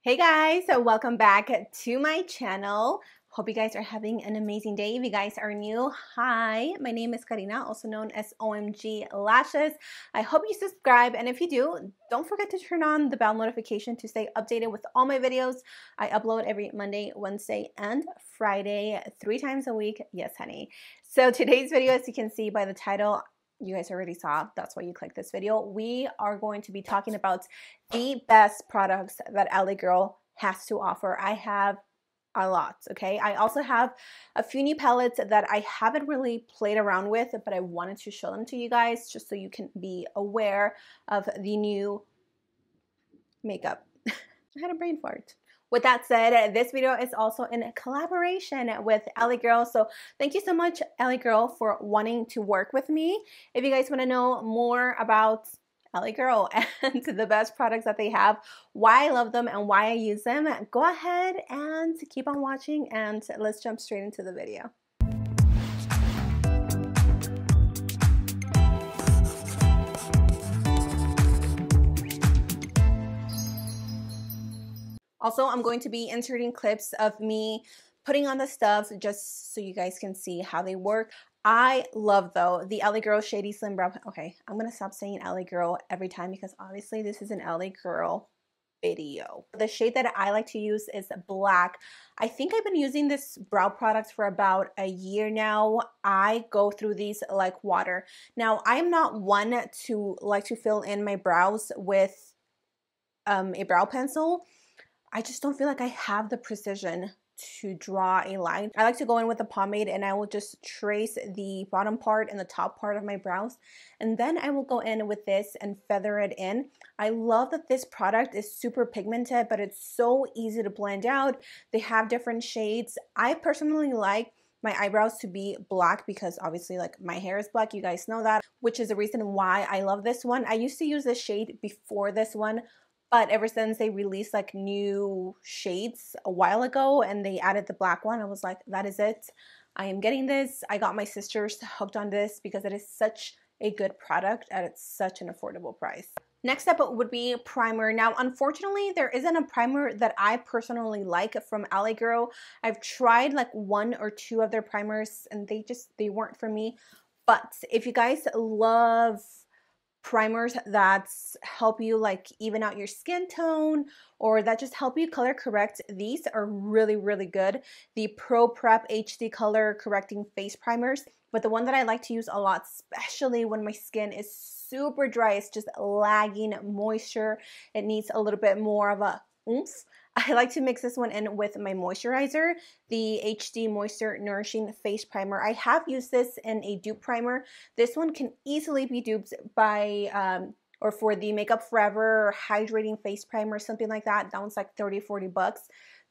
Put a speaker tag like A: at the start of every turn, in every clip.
A: Hey guys, so welcome back to my channel. Hope you guys are having an amazing day. If you guys are new, hi, my name is Karina, also known as OMG Lashes. I hope you subscribe, and if you do, don't forget to turn on the bell notification to stay updated with all my videos. I upload every Monday, Wednesday, and Friday, 3 times a week. Yes, honey. So today's video, as you can see by the title, you guys already saw, that's why you clicked this video. We are going to be talking about the best products that LA Girl has to offer. I have a lot, okay? I also have a few new palettes that I haven't really played around with, but I wanted to show them to you guys just so you can be aware of the new makeup. I had a brain fart. With that said, this video is also in collaboration with LA Girl. So thank you so much, LA Girl, for wanting to work with me. If you guys want to know more about LA Girl and the best products that they have, why I love them and why I use them, go ahead and keep on watching, and let's jump straight into the video. Also, I'm going to be inserting clips of me putting on the stuff just so you guys can see how they work. I love, though, the LA Girl Shady Slim Brow. Okay, I'm going to stop saying LA Girl every time because obviously this is an LA Girl video. The shade that I like to use is black. I think I've been using this brow product for about a year now. I go through these like water. Now, I'm not one to like to fill in my brows with a brow pencil. I just don't feel like I have the precision to draw a line. I like to go in with a pomade and I will just trace the bottom part and the top part of my brows, and then I will go in with this and feather it in. I love that this product is super pigmented, but it's so easy to blend out. They have different shades. I personally like my eyebrows to be black because obviously like my hair is black, you guys know that, which is the reason why I love this one. I used to use this shade before this one, but ever since they released like new shades a while ago and they added the black one, I was like, that is it. I am getting this. I got my sisters hooked on this because it is such a good product at such an affordable price. Next up would be primer. Now, unfortunately, there isn't a primer that I personally like from LA Girl. I've tried like 1 or 2 of their primers and they weren't for me. But if you guys love primers that help you like even out your skin tone or that just help you color correct, these are really, really good. The Pro Prep HD color correcting face primers, but the one that I like to use a lot, especially when my skin is super dry, it's just lagging moisture, it needs a little bit more of a oomph, I like to mix this one in with my moisturizer, the HD Moisture Nourishing Face Primer. I have used this in a dupe primer. This one can easily be duped by, or for the Makeup Forever Hydrating Face Primer, something like that. That one's like 30-40 bucks.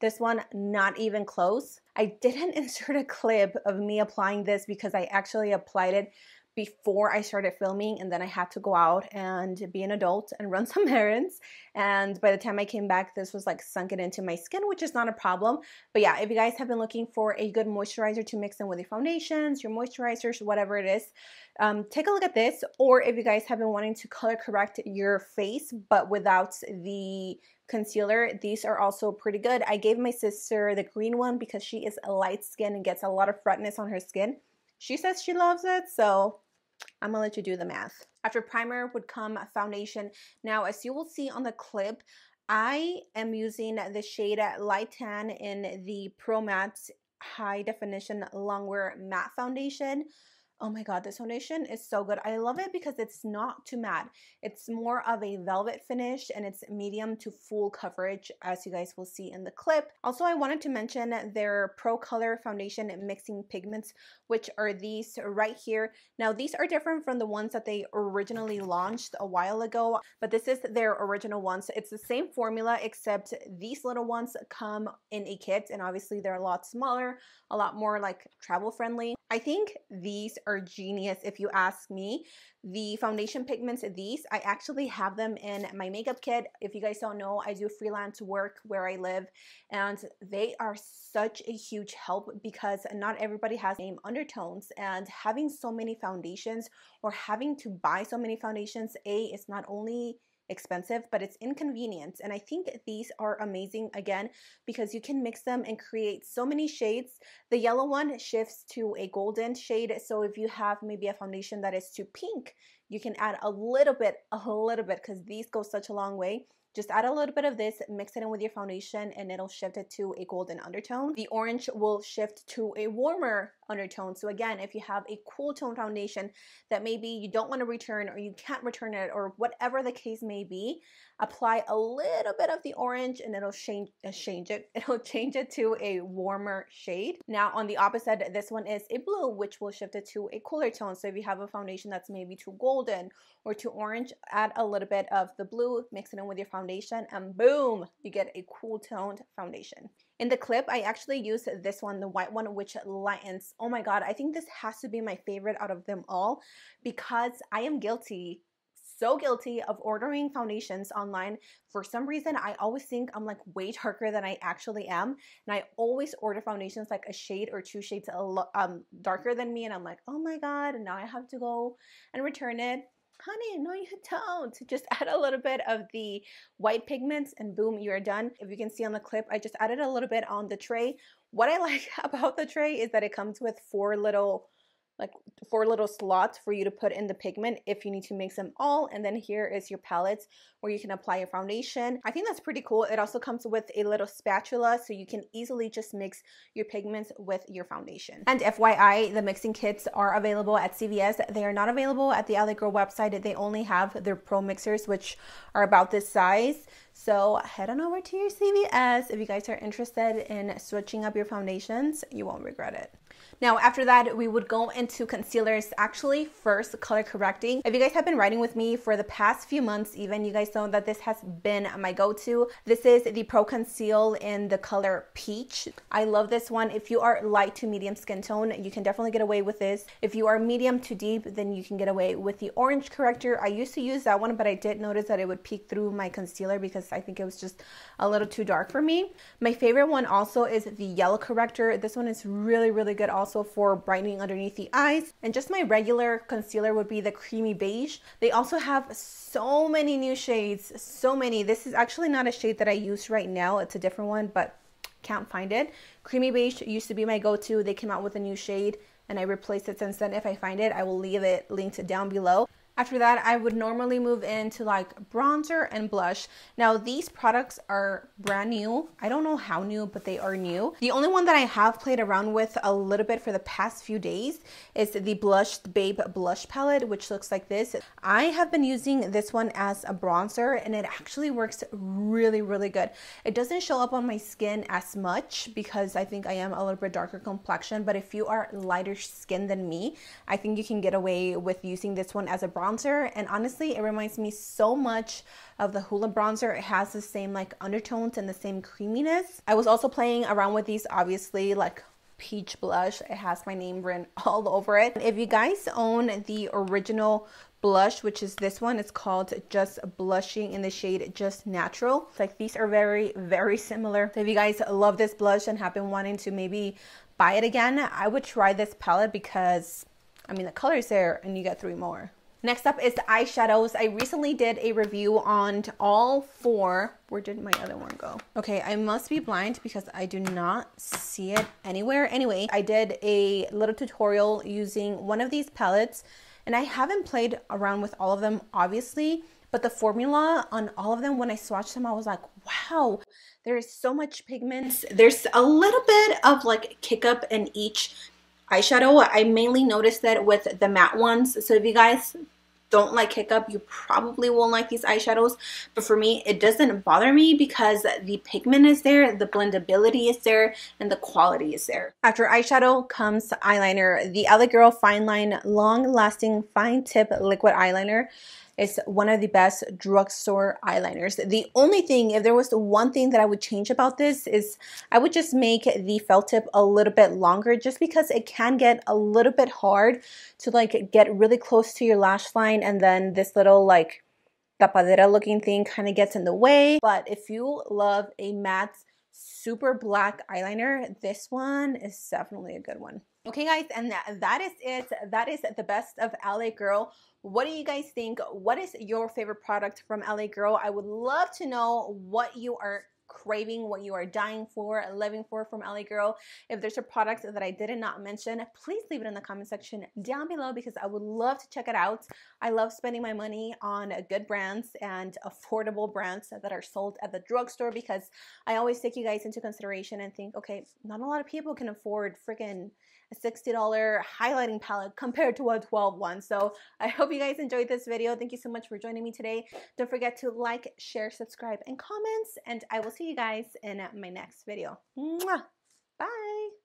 A: This one, not even close. I didn't insert a clip of me applying this because I actually applied it before I started filming, and then I had to go out and be an adult and run some errands, and by the time I came back this was like sunken into my skin, which is not a problem. But yeah, if you guys have been looking for a good moisturizer to mix in with your foundations, your moisturizers, whatever it is, take a look at this. Or if you guys have been wanting to color correct your face but without the concealer, these are also pretty good. I gave my sister the green one because she is a light skin and gets a lot of redness on her skin. She says she loves it, so I'm gonna let you do the math. After primer would come foundation. Now, as you will see on the clip, I am using the shade Light Tan in the Pro Matte High Definition Longwear Matte Foundation. Oh my god, this foundation is so good. I love it because it's not too matte. It's more of a velvet finish and it's medium to full coverage, as you guys will see in the clip. Also, I wanted to mention their Pro Color Foundation Mixing Pigments, which are these right here. Now, these are different from the ones that they originally launched a while ago, but this is their original ones. It's the same formula, except these little ones come in a kit, and obviously they're a lot smaller, a lot more like travel friendly. I think these are genius if you ask me. The foundation pigments, these, I actually have them in my makeup kit. If you guys don't know, I do freelance work where I live, and they are such a huge help because not everybody has the same undertones, and having so many foundations or having to buy so many foundations, A, is not only expensive, but it's inconvenient. And I think these are amazing again because you can mix them and create so many shades. The yellow one shifts to a golden shade, so if you have maybe a foundation that is too pink, you can add a little bit because these go such a long way. Just add a little bit of this, mix it in with your foundation, and it'll shift it to a golden undertone. The orange will shift to a warmer undertone. So again, if you have a cool tone foundation that maybe you don't want to return or you can't return it or whatever the case may be, apply a little bit of the orange and it'll change it to a warmer shade. Now on the opposite, this one is a blue, which will shift it to a cooler tone. So if you have a foundation that's maybe too golden or too orange, add a little bit of the blue, mix it in with your foundation, and boom, you get a cool toned foundation. In the clip, I actually used this one, the white one, which lightens. Oh my god, I think this has to be my favorite out of them all because I am guilty, so guilty of ordering foundations online. For some reason, I always think I'm like way darker than I actually am, and I always order foundations like a shade or two shades darker than me, and I'm like, oh my god, and now I have to go and return it. Honey, no you don't. Just add a little bit of the white pigments and boom, you're done. If you can see on the clip, I just added a little bit on the tray. What I like about the tray is that it comes with four little slots for you to put in the pigment if you need to mix them all. And then here is your palettes where you can apply your foundation. I think that's pretty cool. It also comes with a little spatula so you can easily just mix your pigments with your foundation. And FYI, the mixing kits are available at CVS. They are not available at the LA Girl website. They only have their pro mixers, which are about this size. So head on over to your CVS if you guys are interested in switching up your foundations. You won't regret it. Now after that, we would go into concealers. Actually, first color correcting. If you guys have been riding with me for the past few months even, you guys know that this has been my go-to. This is the Pro Conceal in the color Peach. I love this one. If you are light to medium skin tone, you can definitely get away with this. If you are medium to deep, then you can get away with the orange corrector. I used to use that one, but I did notice that it would peek through my concealer because I think it was just a little too dark for me. My favorite one also is the yellow corrector. This one is really, really good also for brightening underneath the eyes. And just my regular concealer would be the creamy beige. They also have so many new shades, so many. This is actually not a shade that I use right now. It's a different one, but can't find it. Creamy beige used to be my go-to. They came out with a new shade and I replaced it since then. If I find it, I will leave it linked down below. After that, I would normally move into like bronzer and blush. Now these products are brand new. I don't know how new, but they are new. The only one that I have played around with a little bit for the past few days is the Blushed Babe blush palette, which looks like this. I have been using this one as a bronzer and it actually works really, really good. It doesn't show up on my skin as much because I think I am a little bit darker complexion, but if you are lighter skin than me, I think you can get away with using this one as a bronzer. And honestly, it reminds me so much of the Huda bronzer. It has the same like undertones and the same creaminess. I was also playing around with these, obviously, like Peach blush. It has my name written all over it. If you guys own the original blush, which is this one, it's called Just Blushing in the shade Just Natural. Like these are very, very similar. So if you guys love this blush and have been wanting to maybe buy it again, I would try this palette because I mean the color is there and you get 3 more. Next up is the eyeshadows. I recently did a review on all 4. Where did my other one go? Okay, I must be blind because I do not see it anywhere. Anyway, I did a little tutorial using one of these palettes and I haven't played around with all of them, obviously, but the formula on all of them, when I swatched them, I was like, wow, there is so much pigments. There's a little bit of like kick up in each eyeshadow. I mainly noticed that with the matte ones. So if you guys don't like hiccup, you probably won't like these eyeshadows, but for me it doesn't bother me because the pigment is there, the blendability is there, and the quality is there. After eyeshadow comes eyeliner. The LA Girl Fineline Long Lasting Fine Tip Liquid Eyeliner is one of the best drugstore eyeliners. The only thing, if there was the one thing that I would change about this, is I would just make the felt tip a little bit longer, just because it can get a little bit hard to like get really close to your lash line, and then this little like tapadera looking thing kind of gets in the way. But if you love a matte super black eyeliner. This one is definitely a good one. Okay guys, and that is it. That is the best of LA Girl. What do you guys think? What is your favorite product from LA Girl? I would love to know what you are craving, what you are dying for, living for from LA Girl. If there's a product that I did not mention, please leave it in the comment section down below because I would love to check it out. I love spending my money on good brands and affordable brands that are sold at the drugstore because I always take you guys into consideration and think, okay, not a lot of people can afford freaking a $60 highlighting palette compared to a $12 one. So I hope you guys enjoyed this video. Thank you so much for joining me today. Don't forget to like, share, subscribe, and comments, and I will see you guys in my next video. Mwah! Bye!